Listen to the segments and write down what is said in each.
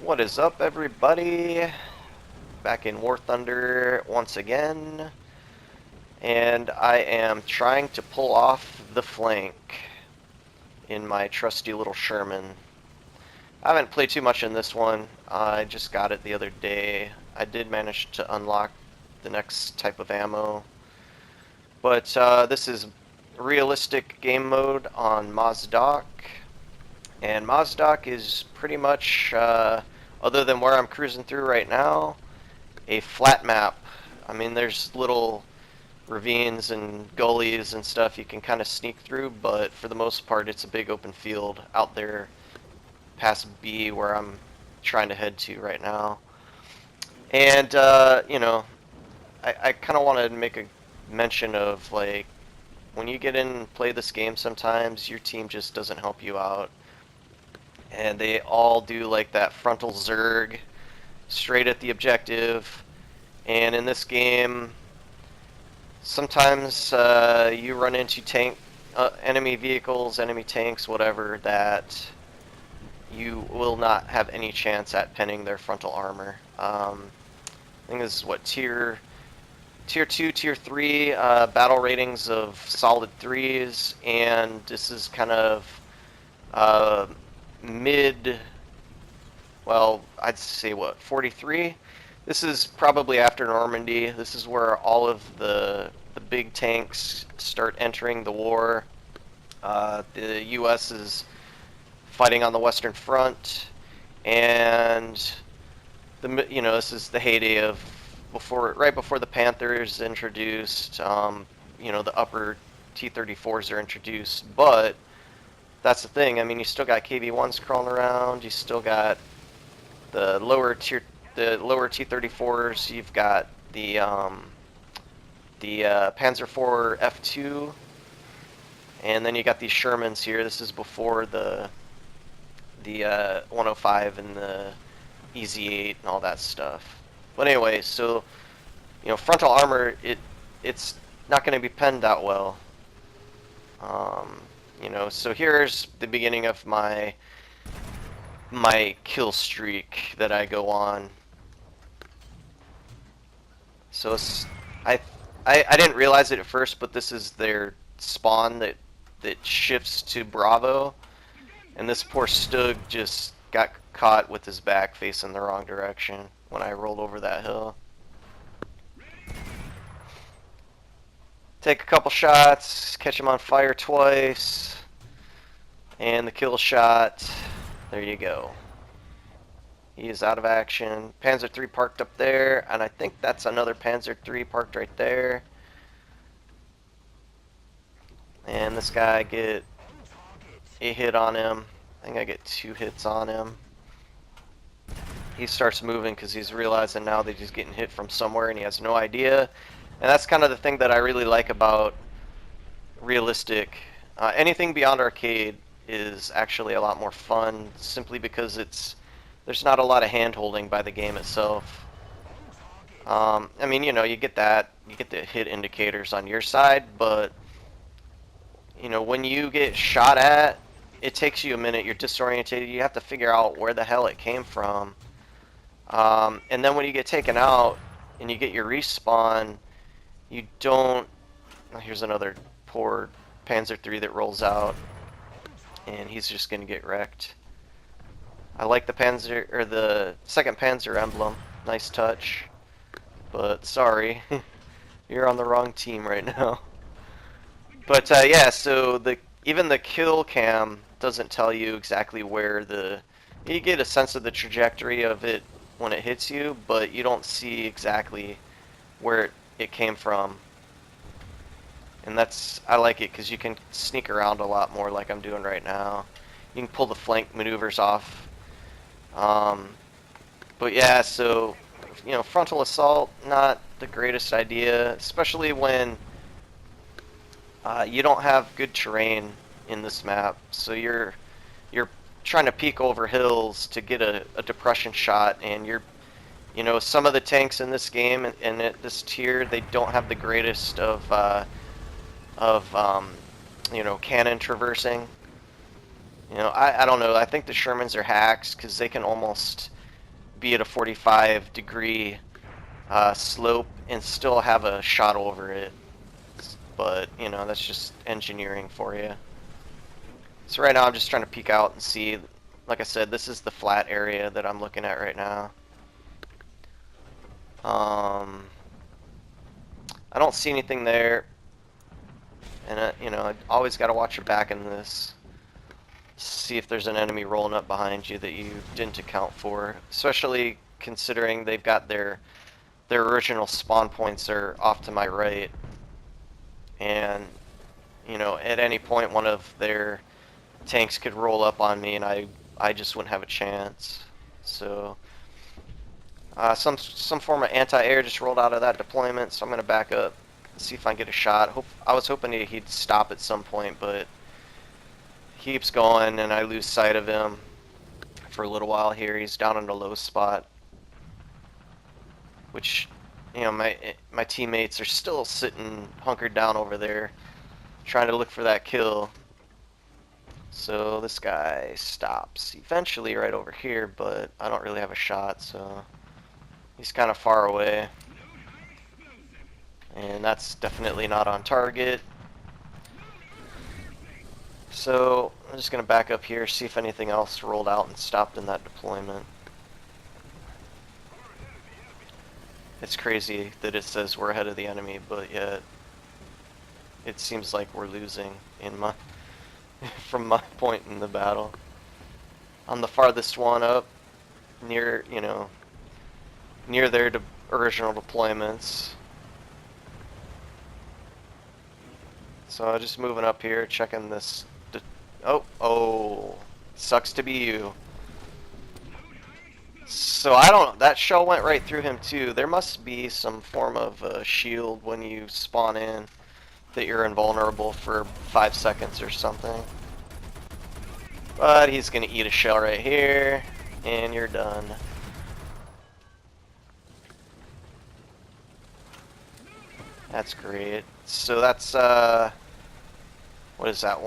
What is up, everybody? Back in War Thunder once again, and I am trying to pull off the flank in my trusty little Sherman. I haven't played too much in this one. I just got it the other day. I did manage to unlock the next type of ammo, but this is realistic game mode on Mozdok, and Mozdok is pretty much, other than where I'm cruising through right now, a flat map. I mean, there's little ravines and gullies and stuff you can kind of sneak through, but for the most part, it's a big open field out there past B where I'm trying to head to right now. And, I kind of want to make a mention of, like, when you get in and play this game sometimes, your team just doesn't help you out. And they all do, like, that frontal zerg straight at the objective. And in this game, sometimes you run into enemy vehicles, enemy tanks, whatever, that you will not have any chance at pinning their frontal armor. I think this is what tier 2, tier 3 battle ratings of solid 3s, and this is kind of mid. Well, I'd say what, 43? This is probably after Normandy. This is where all of the big tanks start entering the war. The U.S. is fighting on the Western Front, and this is the heyday of right before the Panthers introduced. The upper T-34s are introduced, but that's the thing. I mean, you still got KV-1s crawling around. You still got the lower T-34s. You've got the Panzer IV F2, and then you got these Shermans here. This is before the 105 and the EZ8 and all that stuff. But anyway, so frontal armor, it's not going to be penned that well. So here's the beginning of my kill streak that I go on. So I didn't realize it at first, but this is their spawn that shifts to Bravo, and this poor Stug just got caught with his back facing the wrong direction when I rolled over that hill. Take a couple shots, catch him on fire twice, and the kill shot. There you go. He is out of action. Panzer III parked up there, and I think that's another Panzer III parked right there. And this guy, get a hit on him. I think I get 2 hits on him. He starts moving because he's realizing now that he's getting hit from somewhere and he has no idea. And that's kind of the thing that I really like about realistic. Anything beyond arcade is actually a lot more fun, simply because there's not a lot of hand-holding by the game itself. I mean, you get the hit indicators on your side, but when you get shot at, it takes you a minute. You're disorientated. You have to figure out where the hell it came from. And then when you get taken out and you get your respawn, you don't. Here's another poor Panzer III that rolls out, and he's just gonna get wrecked. I like the the 2nd Panzer emblem. Nice touch, but sorry, you're on the wrong team right now. But yeah, so even the kill cam doesn't tell you exactly where you get a sense of the trajectory of it when it hits you, but you don't see exactly where it came from. And I like it because you can sneak around a lot more like I'm doing right now. You can pull the flank maneuvers off. But yeah, so, frontal assault, not the greatest idea, especially when you don't have good terrain in this map. So you're trying to peek over hills to get a depression shot, and some of the tanks in this game and at this tier, they don't have the greatest of cannon traversing. I don't know. I think the Shermans are hacks because they can almost be at a 45-degree slope and still have a shot over it. But, you know, that's just engineering for you. So right now I'm just trying to peek out and see. Like I said, this is the flat area that I'm looking at right now. I don't see anything there. And, you know, I always got to watch your back in this. See if there's an enemy rolling up behind you that you didn't account for. Especially considering they've got their original spawn points are off to my right. And, you know, at any point one of their tanks could roll up on me and I just wouldn't have a chance. So some form of anti-air just rolled out of that deployment, so I'm gonna back up, see if I can get a shot. I was hoping he'd stop at some point, but he keeps going and I lose sight of him for a little while here. He's down in a low spot, which, you know, my teammates are still sitting hunkered down over there trying to look for that kill. So this guy stops eventually right over here, but I don't really have a shot, so he's kind of far away. And that's definitely not on target. So I'm just going to back up here, see if anything else rolled out and stopped in that deployment. It's crazy that it says we're ahead of the enemy, but yet it seems like we're losing in my from my point in the battle. I'm the farthest one up, near, you know, near their original deployments. So just moving up here, checking this. Oh, sucks to be you. So I don't. That shell went right through him too. There must be some form of shield when you spawn in that you're invulnerable for 5 seconds or something. But he's gonna eat a shell right here, and you're done. That's great. So that's what is that?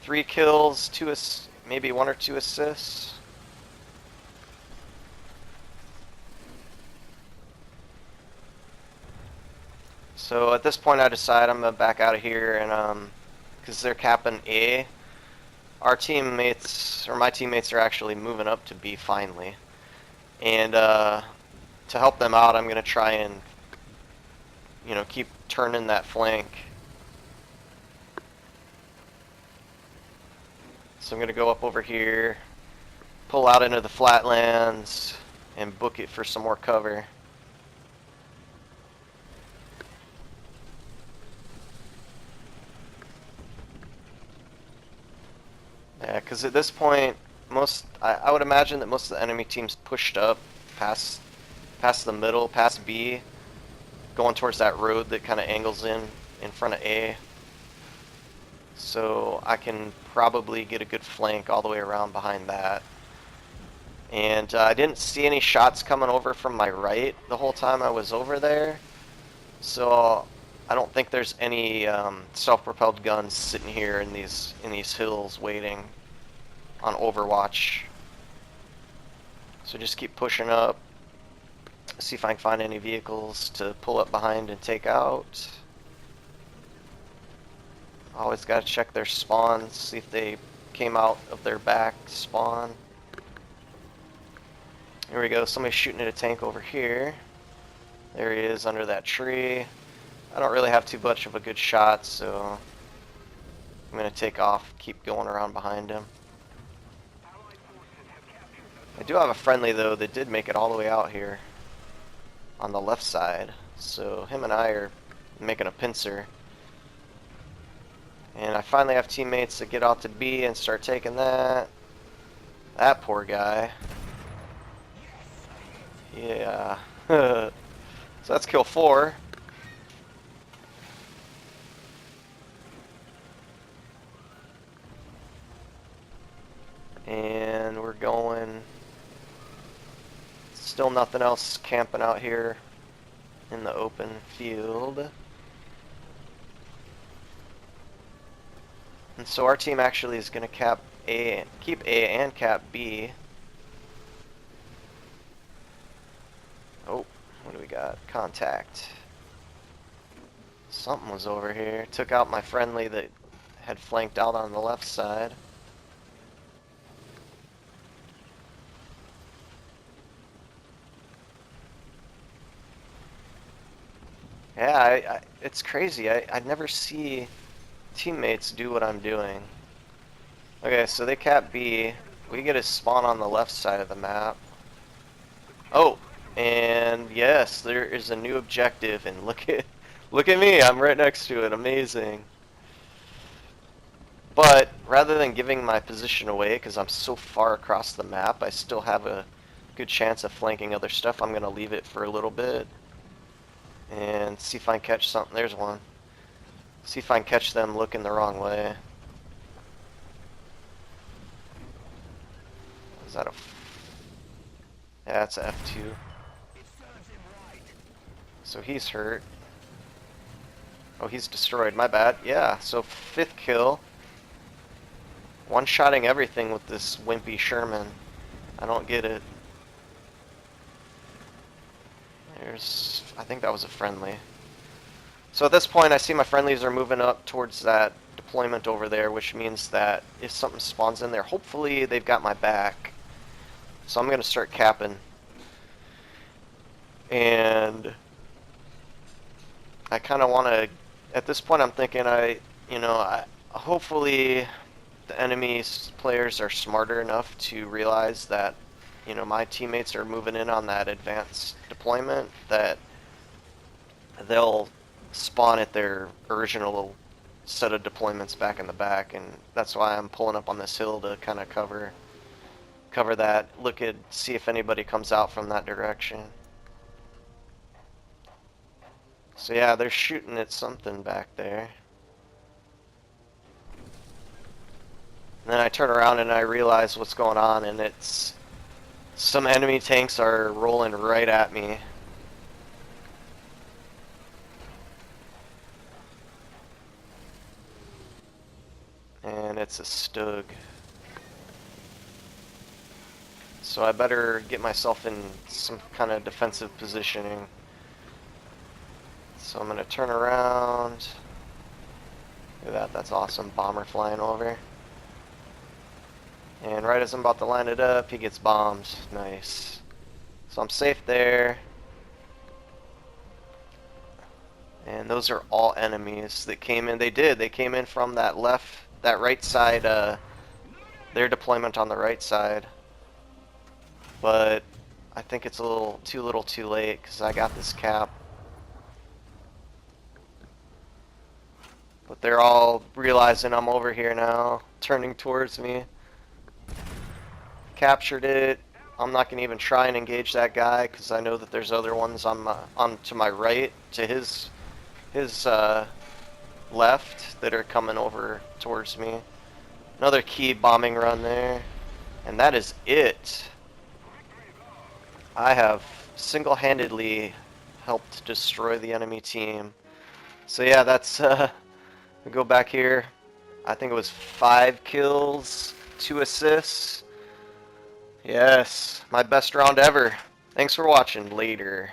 3 kills, 2 maybe 1 or 2 assists. So at this point I decide I'm gonna back out of here, and because they're capping A, our teammates, or my teammates, are actually moving up to B finally. And to help them out, I'm gonna try and, you know, keep turning that flank. So I'm gonna go up over here, pull out into the flatlands, and book it for some more cover. Yeah, because at this point, I would imagine that most of the enemy teams pushed up past the middle, past B, going towards that road that kind of angles in front of A. So I can probably get a good flank all the way around behind that. And I didn't see any shots coming over from my right the whole time I was over there. So I don't think there's any self-propelled guns sitting here in these hills waiting on Overwatch. So just keep pushing up. See if I can find any vehicles to pull up behind and take out. Always got to check their spawns, see if they came out of their back spawn. Here we go, somebody's shooting at a tank over here. There he is under that tree. I don't really have too much of a good shot, so I'm going to take off, keep going around behind him. I do have a friendly, though, that did make it all the way out here on the left side. So him and I are making a pincer. And I finally have teammates that get out to B and start taking that. That poor guy. Yeah. So that's kill 4. And we're going. Still nothing else camping out here in the open field. And so our team actually is going to keep A and cap B. Oh, what do we got? Contact. Something was over here. Took out my friendly that had flanked out on the left side. Yeah, it's crazy. I never see teammates do what I'm doing. Okay, so they cap B. We get a spawn on the left side of the map. Oh, and yes, there is a new objective, and look at me, I'm right next to it. Amazing. But rather than giving my position away because I'm so far across the map, I still have a good chance of flanking other stuff. I'm going to leave it for a little bit and see if I can catch something. There's one. See if I can catch them looking the wrong way. Is that a... Yeah, it's a F2. So he's hurt. Oh, he's destroyed. My bad. Yeah, so 5th kill. One-shotting everything with this wimpy Sherman. I don't get it. There's... I think that was a friendly. So at this point, I see my friendlies are moving up towards that deployment over there, which means that if something spawns in there, hopefully they've got my back. So I'm going to start capping. And I kind of want to... At this point, I'm thinking hopefully the enemy's players are smarter enough to realize that, my teammates are moving in on that advanced deployment, that they'll spawn at their original set of deployments back in the back, and that's why I'm pulling up on this hill to kind of cover that, see if anybody comes out from that direction. So yeah, they're shooting at something back there. And then I turn around and I realize what's going on, and it's some enemy tanks are rolling right at me. And it's a Stug. So I better get myself in some kind of defensive positioning. So I'm going to turn around. Look at that, that's awesome. Bomber flying over. And right as I'm about to line it up, he gets bombed. Nice. So I'm safe there. And those are all enemies that came in. They came in from that right side, their deployment on the right side. But I think it's a little too late because I got this cap. But they're all realizing I'm over here now, turning towards me. Captured it. I'm not going to even try and engage that guy because I know that there's other ones on to my right, to his left, that are coming over towards me. Another key bombing run there. And that is it. I have single-handedly helped destroy the enemy team. So yeah, that's we go back here. I think it was 5 kills, 2 assists. Yes, my best round ever. Thanks for watching. Later.